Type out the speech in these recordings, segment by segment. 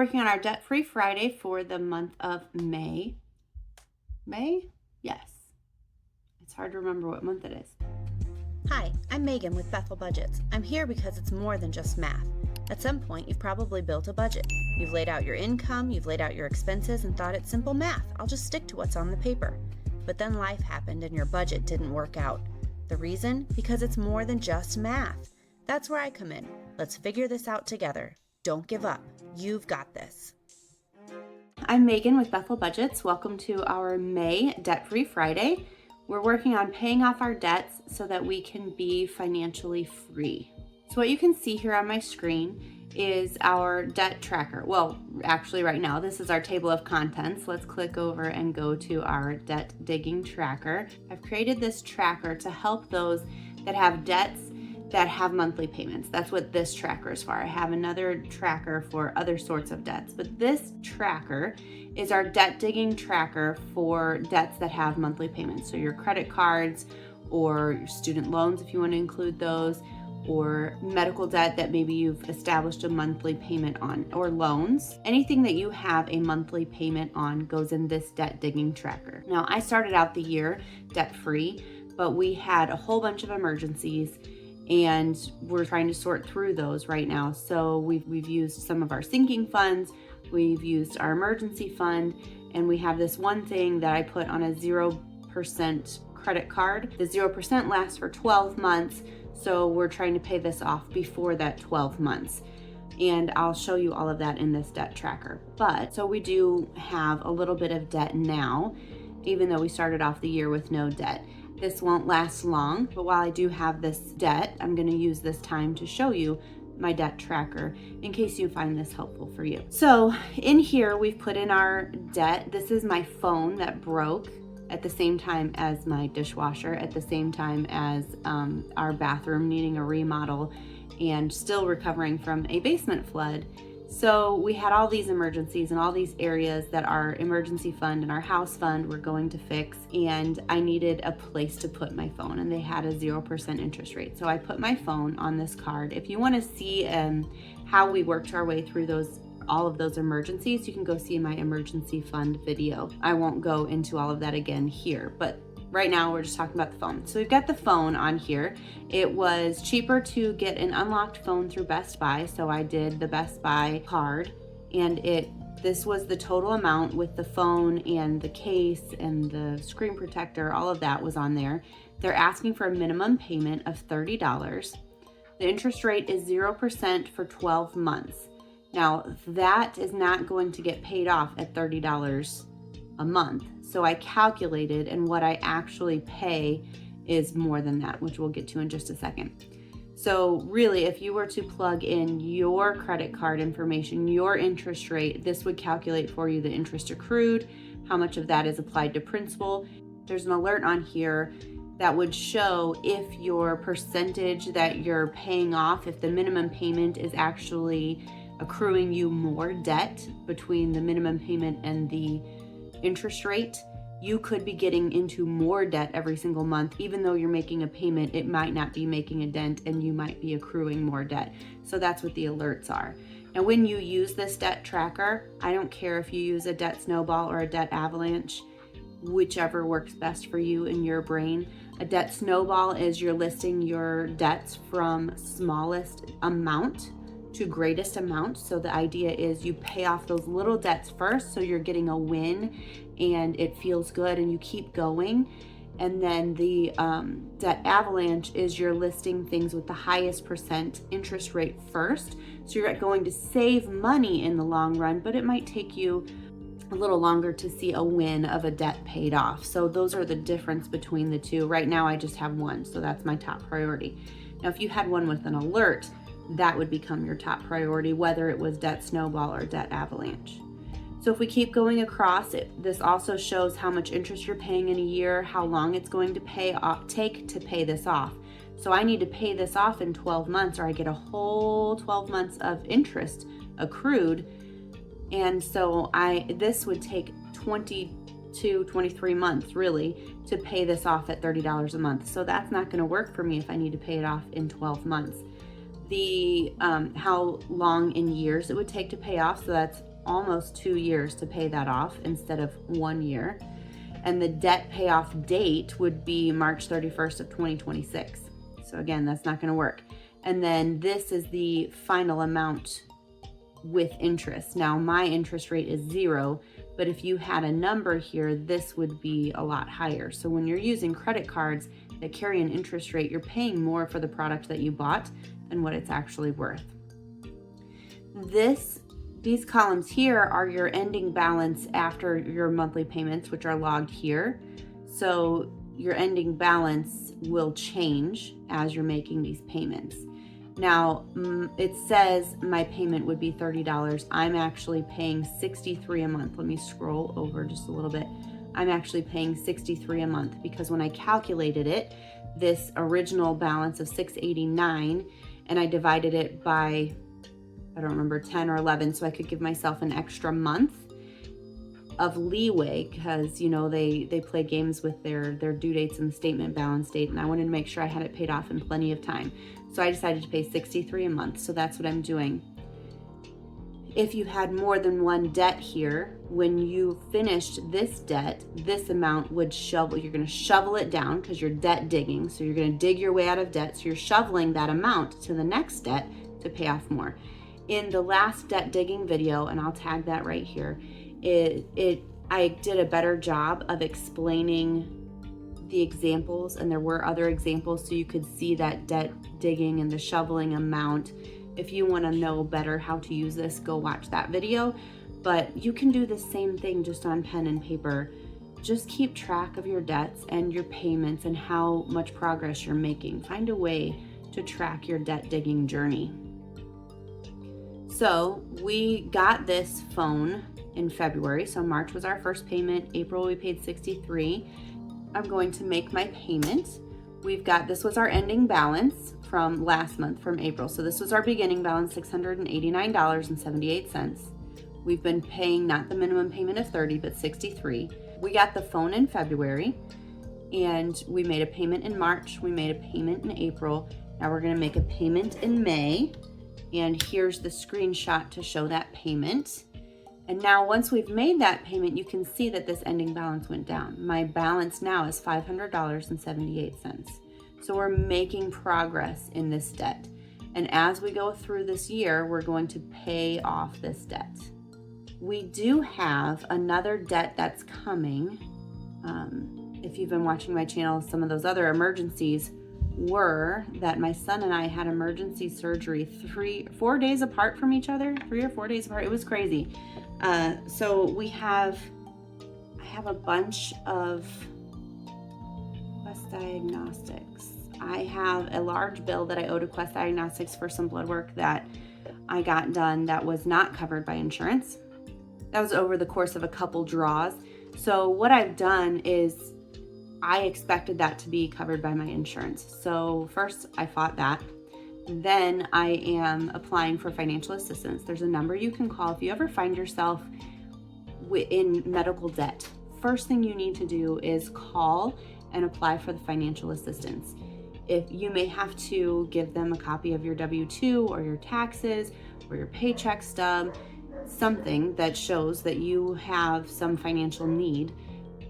working on our Debt-Free Friday for the month of May. May? Yes. It's hard to remember what month it is. Hi, I'm Megan with Bethel Budgets. I'm here because it's more than just math. At some point, you've probably built a budget. You've laid out your income, you've laid out your expenses, and thought it's simple math. I'll just stick to what's on the paper. But then life happened and your budget didn't work out. The reason? Because it's more than just math. That's where I come in. Let's figure this out together. Don't give up. You've got this. I'm Megan with Bethel Budgets. Welcome to our May Debt-Free Friday. We're working on paying off our debts so that we can be financially free. So what you can see here on my screen is our debt tracker. Well, actually right now, this is our table of contents. Let's click over and go to our debt digging tracker. I've created this tracker to help those that have debts that have monthly payments. That's what this tracker is for. I have another tracker for other sorts of debts, but this tracker is our debt digging tracker for debts that have monthly payments. So your credit cards or your student loans, if you want to include those, or medical debt that maybe you've established a monthly payment on, or loans. Anything that you have a monthly payment on goes in this debt digging tracker. Now, I started out the year debt free, but we had a whole bunch of emergencies and we're trying to sort through those right now. So we've used some of our sinking funds, we've used our emergency fund, and we have this one thing that I put on a 0% credit card. The 0% lasts for 12 months, so we're trying to pay this off before that 12 months. And I'll show you all of that in this debt tracker. But so we do have a little bit of debt now, even though we started off the year with no debt. This won't last long, but while I do have this debt, I'm going to use this time to show you my debt tracker in case you find this helpful for you. So in here, we've put in our debt. This is my phone that broke at the same time as my dishwasher, at the same time as our bathroom needing a remodel and still recovering from a basement flood. So we had all these emergencies and all these areas that our emergency fund and our house fund were going to fix, and I needed a place to put my phone, and they had a 0% interest rate. So I put my phone on this card. If you want to see how we worked our way through all of those emergencies, you can go see my emergency fund video. I won't go into all of that again here, but right now we're just talking about the phone. So we've got the phone on here. It was cheaper to get an unlocked phone through Best Buy, so I did the Best Buy card, and this was the total amount with the phone and the case and the screen protector. All of that was on there. They're asking for a minimum payment of $30. The interest rate is 0% for 12 months. Now, that is not going to get paid off at $30 a month. So I calculated, and what I actually pay is more than that, which we'll get to in just a second. So really, if you were to plug in your credit card information, your interest rate, this would calculate for you the interest accrued, how much of that is applied to principal. There's an alert on here that would show if your percentage that you're paying off, if the minimum payment is actually accruing you more debt between the minimum payment and the interest rate. You could be getting into more debt every single month. Even though you're making a payment, it might not be making a dent and you might be accruing more debt. So that's what the alerts are. Now, when you use this debt tracker, I don't care if you use a debt snowball or a debt avalanche, whichever works best for you in your brain. A debt snowball is you're listing your debts from smallest amount to greatest amount. So the idea is you pay off those little debts first, so you're getting a win and it feels good and you keep going. And then the debt avalanche is you're listing things with the highest percent interest rate first. So you're going to save money in the long run, but it might take you a little longer to see a win of a debt paid off. So those are the difference between the two. Right now I just have one, so that's my top priority. Now, if you had one with an alert, that would become your top priority, whether it was debt snowball or debt avalanche. So if we keep going across it, this also shows how much interest you're paying in a year, how long it's going to take to pay this off. So I need to pay this off in 12 months or I get a whole 12 months of interest accrued. And so this would take 22, 23 months really to pay this off at $30 a month. So that's not going to work for me if I need to pay it off in 12 months. The how long in years it would take to pay off, so that's almost 2 years to pay that off instead of 1 year. And the debt payoff date would be March 31st of 2026. So again, that's not going to work. And then this is the final amount with interest. Now my interest rate is 0, but if you had a number here, this would be a lot higher. So when you're using credit cards that carry an interest rate, you're paying more for the product that you bought than what it's actually worth. These columns here are your ending balance after your monthly payments, which are logged here. So your ending balance will change as you're making these payments. Now, it says my payment would be $30. I'm actually paying $63 a month. Let me scroll over just a little bit. I'm actually paying $63 a month because when I calculated it, this original balance of $689, and I divided it by, I don't remember, 10 or 11, so I could give myself an extra month of leeway because, you know, they play games with their due dates and the statement balance date, and I wanted to make sure I had it paid off in plenty of time. So I decided to pay $63 a month, so that's what I'm doing. If you had more than one debt here, when you finished this debt, this amount would shovel. You're going to shovel it down because you're debt digging. So you're going to dig your way out of debt. So you're shoveling that amount to the next debt to pay off more. In the last debt digging video, and I'll tag that right here, I did a better job of explaining the examples, and there were other examples so you could see that debt digging and the shoveling amount. If you want to know better how to use this, go watch that video. But you can do the same thing just on pen and paper. Just keep track of your debts and your payments and how much progress you're making. Find a way to track your debt digging journey. So we got this phone in February. So March was our first payment. April we paid $63. I'm going to make my payment. This was our ending balance from last month, from April. So this was our beginning balance, $689.78. We've been paying not the minimum payment of $30, but $63. We got the phone in February, and we made a payment in March. We made a payment in April. Now we're gonna make a payment in May, and here's the screenshot to show that payment. And now once we've made that payment, you can see that this ending balance went down. My balance now is $500.78. So we're making progress in this debt. And as we go through this year, we're going to pay off this debt. We do have another debt that's coming. If you've been watching my channel, some of those other emergencies were that my son and I had emergency surgery 4 days apart from each other, 3 or 4 days apart. It was crazy. So I have a bunch of Quest Diagnostics. I have a large bill that I owe to Quest Diagnostics for some blood work that I got done that was not covered by insurance. That was over the course of a couple draws. So what I've done is I expected that to be covered by my insurance. So first I fought that. Then I am applying for financial assistance. There's a number you can call if you ever find yourself in medical debt. First thing you need to do is call and apply for the financial assistance. If you may have to give them a copy of your W-2 or your taxes or your paycheck stub, something that shows that you have some financial need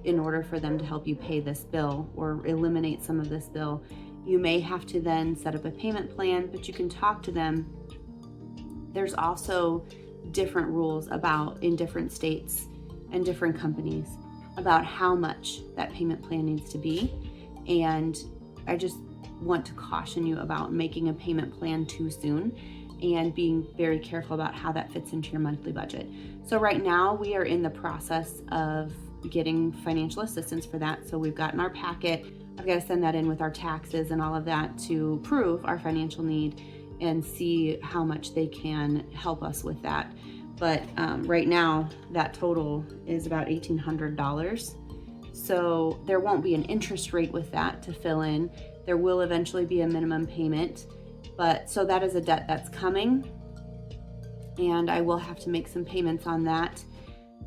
in order for them to help you pay this bill or eliminate some of this bill. You may have to then set up a payment plan, but you can talk to them. There's also different rules in different states and different companies about how much that payment plan needs to be. And I just want to caution you about making a payment plan too soon and being very careful about how that fits into your monthly budget. So right now we are in the process of getting financial assistance for that. So we've gotten our packet. I've got to send that in with our taxes and all of that to prove our financial need and see how much they can help us with that. But right now that total is about $1,800. So there won't be an interest rate with that to fill in. There will eventually be a minimum payment, but so that is a debt that's coming, and I will have to make some payments on that.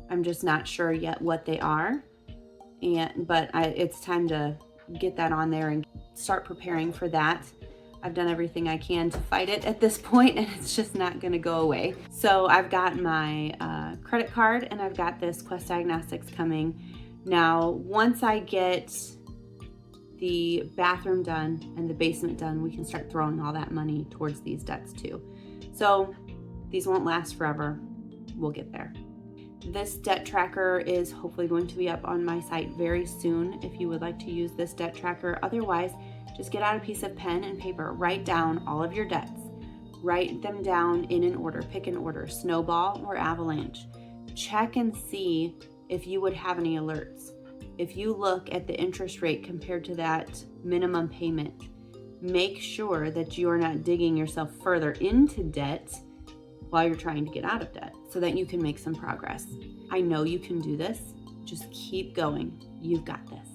I'm just not sure yet what they are, but it's time to get that on there and start preparing for that. I've done everything I can to fight it at this point, and it's just not gonna go away. So I've got my credit card, and I've got this Quest Diagnostics coming. Now, once I get the bathroom done and the basement done, we can start throwing all that money towards these debts too. So these won't last forever. We'll get there. This debt tracker is hopefully going to be up on my site very soon if you would like to use this debt tracker. Otherwise, just get out a piece of pen and paper, write down all of your debts. Write them down in an order, pick an order, snowball or avalanche. Check and see if you would have any alerts. If you look at the interest rate compared to that minimum payment, make sure that you're not digging yourself further into debt while you're trying to get out of debt so that you can make some progress. I know you can do this. Just keep going. You've got this.